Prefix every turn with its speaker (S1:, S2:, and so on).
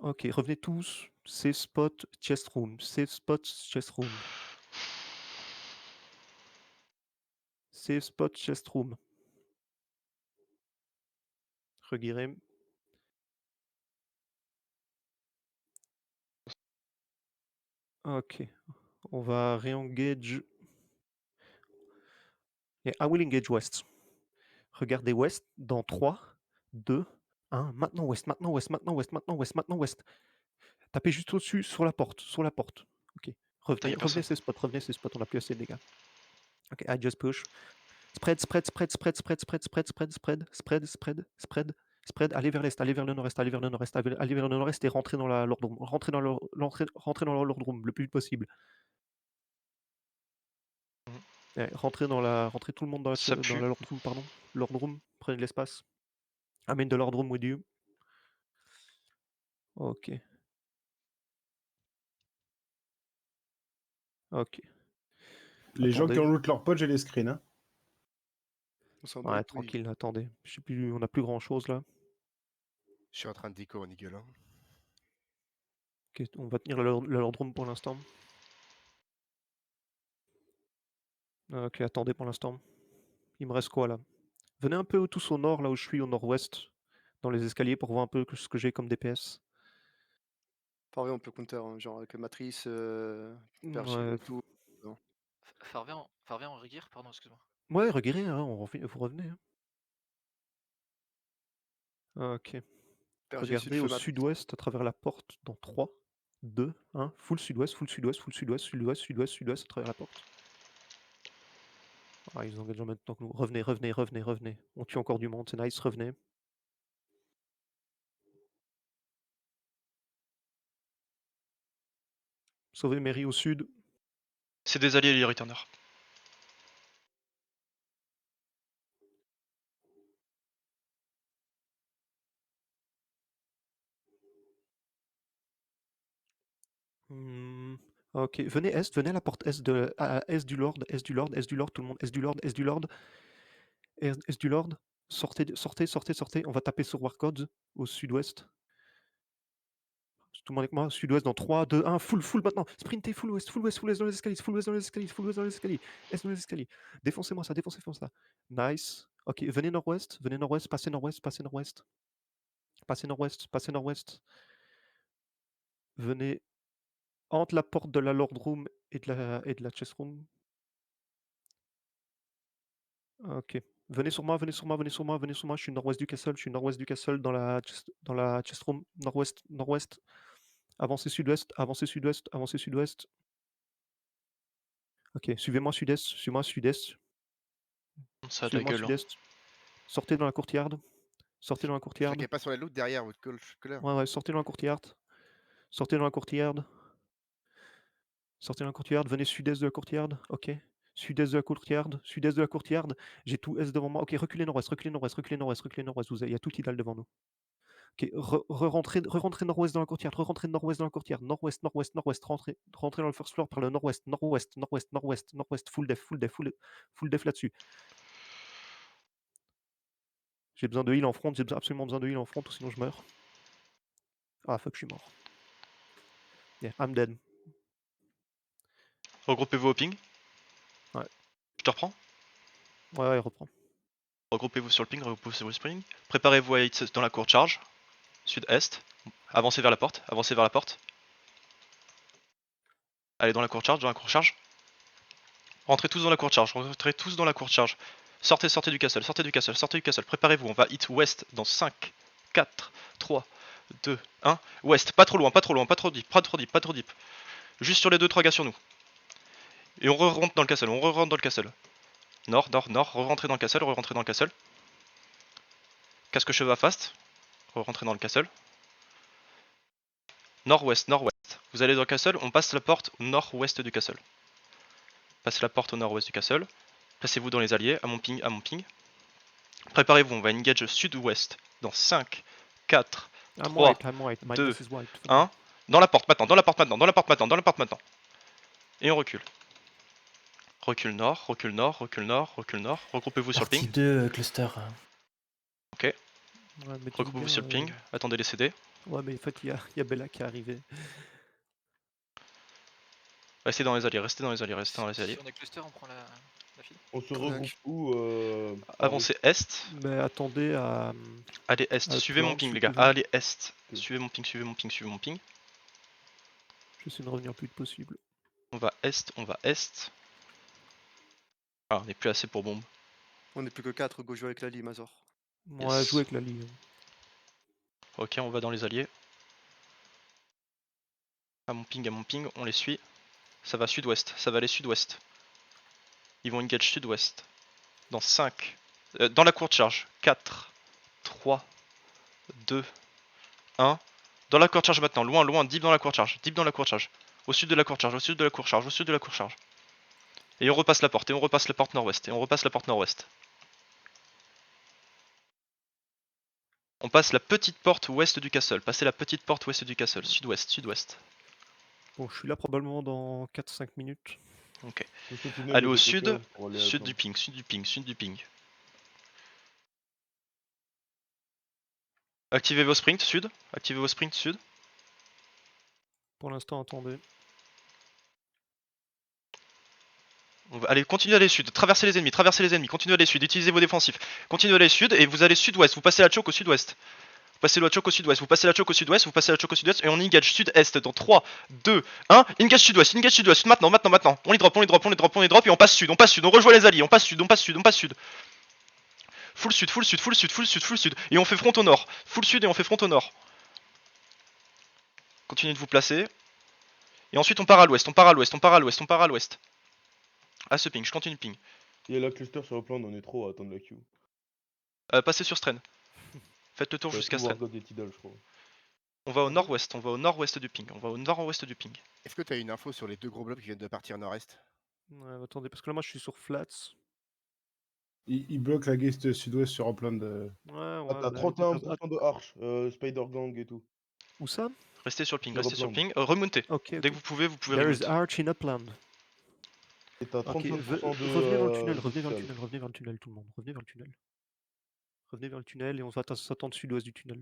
S1: Ok, revenez tous. Safe spot, chest room. Safe spot, chest room. Safe spot, chest room. Reguirez. Ok, on va re-engage. Yeah, I will engage west. Regardez west dans 3, 2, 1. Maintenant west, maintenant west, maintenant west, maintenant west, maintenant west. Tapez juste au-dessus, sur la porte, sur la porte. Ok,
S2: Putain,
S1: revenez,
S2: y'a
S1: revenez
S2: personne.
S1: ces spots, revenez ces spots, on a plus assez de dégâts. Ok, I just push. Spread, spread, spread, spread, spread, spread, spread, spread, spread, spread, spread, spread, spread. Allez vers l'est, allez vers le nord-est, allez vers le nord-est, allez vers le nord-est et rentrez dans la Lord Room. Rentrez dans le Lord Room le plus vite possible. Ouais, rentrez tout le monde dans
S2: Ça
S1: dans
S2: pue.
S1: la Lord Room, pardon. Lord Room, prenez de l'espace. Amène de Lord Room with you. Ok. Ok.
S3: Les gens qui
S1: Attendez.
S3: ont loot leur pote, j'ai les screens. Hein.
S4: On s'en bat
S1: Ouais,
S4: les couilles.
S1: tranquille, attendez. Je sais plus, on a plus grand chose là.
S4: Je suis en train de déco en Eagle. Hein.
S1: Ok, on va tenir le Lord Room pour l'instant. Ok, attendez pour l'instant. Il me reste quoi là? Venez un peu tous au nord, là où je suis, au nord-ouest, dans les escaliers pour voir un peu ce que j'ai comme DPS.
S4: Pareil, on peut counter, hein, genre avec Matrice,
S1: Ouais,
S4: et tout. Non.
S2: Farvien en Rigir, pardon, excuse-moi.
S1: ouais, reguérez, hein, vous revenez. Hein. Ok.
S4: Pergé sud,
S1: Regardez au
S4: feu Matrice.
S1: sud-ouest à travers la porte dans 3, 2, 1. Full sud-ouest, full sud-ouest, full sud-ouest, sud-ouest, sud-ouest, sud-ouest à travers la porte. Ah, ils engagent en même temps que nous. Revenez, revenez, revenez, revenez. On tue encore du monde, c'est nice, revenez. Sauvez Mary au sud.
S2: C'est des alliés, les Returners.
S1: Ok, venez est, venez à la porte est, est du Lord, est du Lord, est du Lord, tout le monde, est du Lord, est du Lord, est du Lord. Sortez, sortez, sortez, sortez. On va taper sur Warcodes au sud-ouest. Tout le monde avec moi, sud-ouest dans 3, 2, 1, full, full maintenant. Sprintez, full ouest, full ouest, full ouest dans les escaliers, full ouest dans les escaliers, full ouest dans les escaliers, est dans les escaliers. Défoncez-moi ça, défoncez-moi ça. Nice. Ok, venez nord-ouest, passez nord-ouest, passez nord-ouest. Passez nord-ouest, passez nord-ouest. Venez entre la porte de la Lord Room et de la Chess Room. Ok. Venez sur moi, venez sur moi, venez sur moi, venez sur moi. Je suis nord-ouest du castle, je suis nord-ouest du castle dans la chest room. Nord-ouest, nord-ouest. Avancez sud-ouest, avancez sud-ouest, avancez sud-ouest. Ok, suivez-moi sud-est, suivez-moi sud-est.
S2: Ça a ta
S1: Suivez-moi
S2: gueule. Hein.
S1: sud-est. Sortez dans la courtyard. Sortez dans la courtyard.
S4: Flaquez pas sur la loot derrière votre colère.
S1: Ouais, ouais, sortez dans la courtyard. Sortez dans la courtyard. Sortez dans la courtyard. Venez sud-est de la courtyard. Ok. Sud-est de la courtyard. Sud-est de la courtyard. J'ai tout est devant moi. Ok, reculez nord-ouest, reculez nord-ouest, reculez nord-ouest, reculez nord-ouest. Il y a tout Tidal devant nous. Ok, re-rentrez nord-ouest dans la courtyard, re-rentrez nord-ouest dans la courtyard, nord-ouest, nord-ouest, nord-ouest, rentrez dans le first floor par le nord-ouest, nord-ouest, nord-ouest, nord-ouest, nord-ouest, full def, full def, full def là-dessus. J'ai besoin de heal en front, j'ai absolument besoin de heal en front, ou sinon je meurs. Ah fuck, je suis mort. Yeah, I'm dead.
S2: Regroupez-vous au ping.
S1: Ouais,
S2: Je te reprends.
S1: ouais, reprends.
S2: Regroupez-vous sur le ping, regroupez-vous sur le spring. Préparez-vous à hit dans la cour de charge. Sud-est. Avancez vers la porte, avancez vers la porte. Allez dans la cour de charge, dans la cour de charge. Rentrez tous dans la cour de charge, rentrez tous dans la cour de charge. Sortez, sortez du castle, sortez du castle, sortez du castle. Préparez-vous, on va hit ouest dans 5, 4, 3, 2, 1. Ouest, pas trop loin, pas trop loin, pas trop deep, pas trop deep, pas trop deep. Juste sur les 2-3 gars sur nous. Et on re-rentre dans le castle, on re-rentre dans le castle. Nord, nord, nord, re-rentrez dans le castle, re-rentrez dans le castle. Casque cheveux à fast, re-rentrez dans le castle. Nord-ouest, nord-ouest. Vous allez dans le castle, on passe la porte au nord-ouest du castle. Passez la porte au nord-ouest du castle. Placez-vous dans les alliés, à mon ping, à mon ping. Préparez-vous, on va engage sud-ouest dans 5, 4, 3,
S1: I'm white, my
S2: 2,
S1: nest is white.
S2: 1. Dans la porte maintenant, dans la porte maintenant, dans la porte maintenant, dans la porte maintenant. Et on recule. Recule nord, recule nord, recule nord, recule nord. Regroupez-vous sur le
S5: Partie
S2: ping.
S5: 2, cluster.
S2: Ok.
S1: Ouais, mettez-vous
S2: Regroupez-vous
S1: bien.
S2: sur le ping. Attendez les CD.
S1: Ouais, mais en fait, il y a Bella qui est arrivée.
S2: Restez dans les alliés, restez dans les alliés, restez dans les alliés.
S5: Si on est cluster, on prend la file.
S3: On se
S4: Très bien.
S3: regroupe où
S2: Avancez est.
S1: Mais attendez à.
S2: Allez est.
S1: à
S2: Suivez mon
S1: plan,
S2: ping
S1: si
S2: les
S1: vous
S2: gars.
S1: pouvez.
S2: Allez est.
S3: Ok.
S2: Suivez mon ping, suivez mon ping, suivez mon ping.
S1: J'essaie de revenir le plus vite possible.
S2: On va est, on va est. Ah, on n'est plus assez pour bombe.
S4: On est plus que 4, go jouer avec Lali, Mazor.
S1: Ouais,
S2: Yes.
S1: jouer avec la ligue.
S2: Ok, on va dans les alliés. À mon ping, on les suit. Ça va sud-ouest, ça va aller sud-ouest. Ils vont engage sud-ouest. Dans 5. Dans la courte charge. 4, 3, 2, 1. Dans la courte charge maintenant, loin, loin, deep dans la courte charge. Deep dans la courte charge. Au sud de la courte charge, au sud de la courte charge, au sud de la courte charge. Et on repasse la porte, et on repasse la porte nord-ouest, et on repasse la porte nord-ouest. On passe la petite porte ouest du castle. Passez la petite porte ouest du castle. Sud-ouest, sud-ouest.
S1: Bon, je suis là probablement dans 4-5 minutes.
S2: Ok.
S3: Tout ce tunnel
S2: Allez
S3: est
S2: au
S3: de
S2: sud,
S3: côté pour aller
S2: sud
S3: attendre.
S2: du ping, sud du ping, sud du ping. Activez vos sprints sud, activez vos sprints sud.
S1: Pour l'instant, attendez.
S2: On va aller continuer à aller sud, traversez les ennemis, continuez à aller sud, utilisez vos défensifs. Continuez à aller sud et vous allez sud-ouest, vous passez la choke au sud-ouest. Vous passez la choke au sud-ouest, vous passez la choke au sud-ouest, vous passez la choke au sud-ouest et on engage sud-est dans 3, 2, 1, engage sud-ouest, maintenant, maintenant. On les drop et on passe sud, on rejoint les alliés, on passe sud. Full sud. Et on fait front au nord. Full sud et on fait front au nord. Continuez de vous placer. Et ensuite on part à l'ouest, Ah ce ping, je continue ping.
S3: Il y a la cluster sur le plan, on est trop à attendre la queue.
S2: Passez sur Stren. Faites le tour jusqu'à Stren.
S3: God et Tidal, je crois.
S2: On va au nord-ouest du ping.
S6: Est-ce que tu as une info sur les 2 gros blocs qui viennent de partir nord-est?
S1: Ouais, attendez, parce que là, moi, je suis sur Flats.
S3: Il bloque la guest sud-ouest sur un plan de.
S1: Ouais,
S3: Ah,
S1: ouais.
S3: t'as
S1: bah,
S3: 31% de Arch, Spider Gang et tout.
S1: Où ça?
S2: Restez sur le ping,
S3: Sur
S2: restez sur le
S3: Upland.
S2: ping. Remontez.
S1: Ok.
S2: Dès que vous pouvez
S1: There is
S2: remonter.
S1: arch in upland.
S3: Et t'as
S1: Ok,
S3: 35% de.
S1: revenez dans le tunnel,
S3: de
S1: revenez vers le
S3: social.
S1: tunnel, revenez vers le tunnel, tout le monde. Revenez vers le tunnel. Revenez vers le tunnel et on va s'attendre sud-ouest du tunnel.